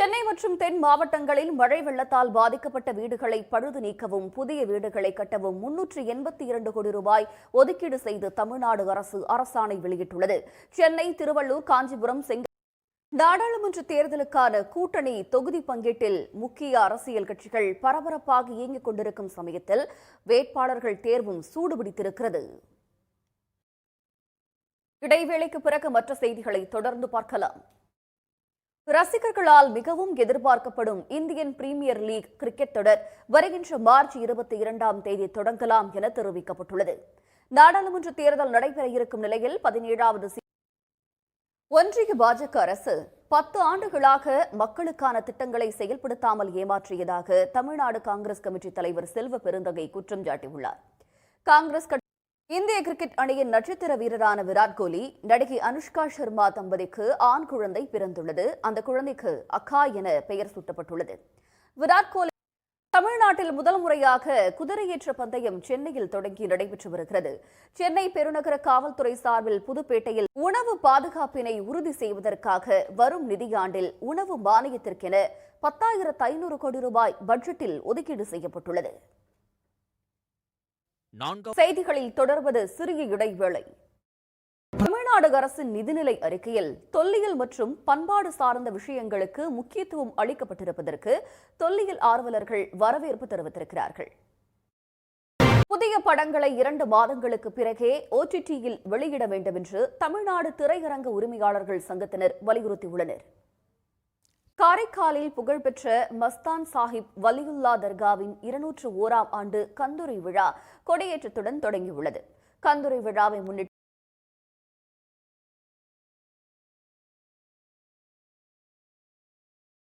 சென்னை மற்றும் தென் மாவட்டங்களில் மழை வெள்ளத்தால் பாதிக்கப்பட்ட வீடுகளை பழுது நீக்கவும் புதிய வீடுகளை கட்டவும் 382 கோடி ரூபாய் ஒதுக்கீடு செய்து தமிழ்நாடு அரசு அரசாணை வெளியிட்டுள்ளது. சென்னை, திருவள்ளூர், காஞ்சிபுரம், நாடாளுமன்ற தேர்தலுக்கான கூட்டணி தொகுதி பங்கீட்டில் முக்கிய அரசியல் கட்சிகள் பரபரப்பாக இயங்கிக் கொண்டிருக்கும் சமயத்தில் வேட்பாளர்கள் தேர்வும் சூடுபிடித்திருக்கிறது. இடைவேளைக்கு பிறகு மற்ற செய்திகளை தொடர்ந்து பார்க்கலாம். ரசிகர்களால் மிகவும் எதிர்பார்க்கப்படும் இந்தியன் பிரீமியர் லீக் கிரிக்கெட் தொடர் வருகின்ற மார்ச் 22ஆம் தேதி தொடங்கலாம் என தெரிவிக்கப்பட்டுள்ளது. நாடாளுமன்ற தேர்தல் நடைபெற இருக்கும் நிலையில் 17வது ஒன்றிய பாஜக அரசு 10 ஆண்டுகளாக மக்களுக்கான திட்டங்களை செயல்படுத்தாமல் ஏமாற்றியதாக தமிழ்நாடு காங்கிரஸ் கமிட்டி தலைவர் செல்வ பெருந்தகை குற்றம் சாட்டியுள்ளார். காங்கிரஸ் இந்திய கிரிக்கெட் அணியின் நட்சத்திர வீரரான விராட் கோலி, நடிகை அனுஷ்கா சர்மா தம்பதிக்கு ஆண் குழந்தை பிறந்துள்ளது. அந்த குழந்தைக்கு அக்கா என பெயர் சூட்டப்பட்டுள்ளது. விராட் கோலி தமிழ்நாட்டில் முதல் முறையாக குதிரையேற்ற பந்தயம் சென்னையில் தொடங்கி நடைபெற்று வருகிறது. சென்னை பெருநகர காவல்துறை சார்பில் புதுப்பேட்டையில் உணவு பாதுகாப்பினை உறுதி செய்வதற்காக வரும் நிதியாண்டில் உணவு மானியத்திற்கென 10,500 கோடி ரூபாய் பட்ஜெட்டில் ஒதுக்கீடு செய்யப்பட்டுள்ளது. செய்திகளில் தொடர்வது சிறிய இடைவேளை. தமிழ்நாடு அரசின் நிதிநிலை அறிக்கையில் தொல்லியல் மற்றும் பண்பாடு சார்ந்த விஷயங்களுக்கு முக்கியத்துவம் அளிக்கப்பட்டிருப்பதற்கு தொல்லியல் ஆர்வலர்கள் வரவேற்பு தெரிவித்திருக்கிறார்கள். புதிய படங்களை 2 மாதங்களுக்கு பிறகே OTTயில் வெளியிட வேண்டும் என்று தமிழ்நாடு திரையரங்க உரிமையாளர்கள் சங்கத்தினர் வலியுறுத்தியுள்ளனர். காரைக்காலில் புகழ்பெற்ற மஸ்தான் சாஹிப் வலியுல்லா தர்காவின் 201ஆம் ஆண்டு கந்துரை விழா கொடியேற்றத்துடன் தொடங்கியுள்ளது. கந்துரை விழாவை முன்னிட்டு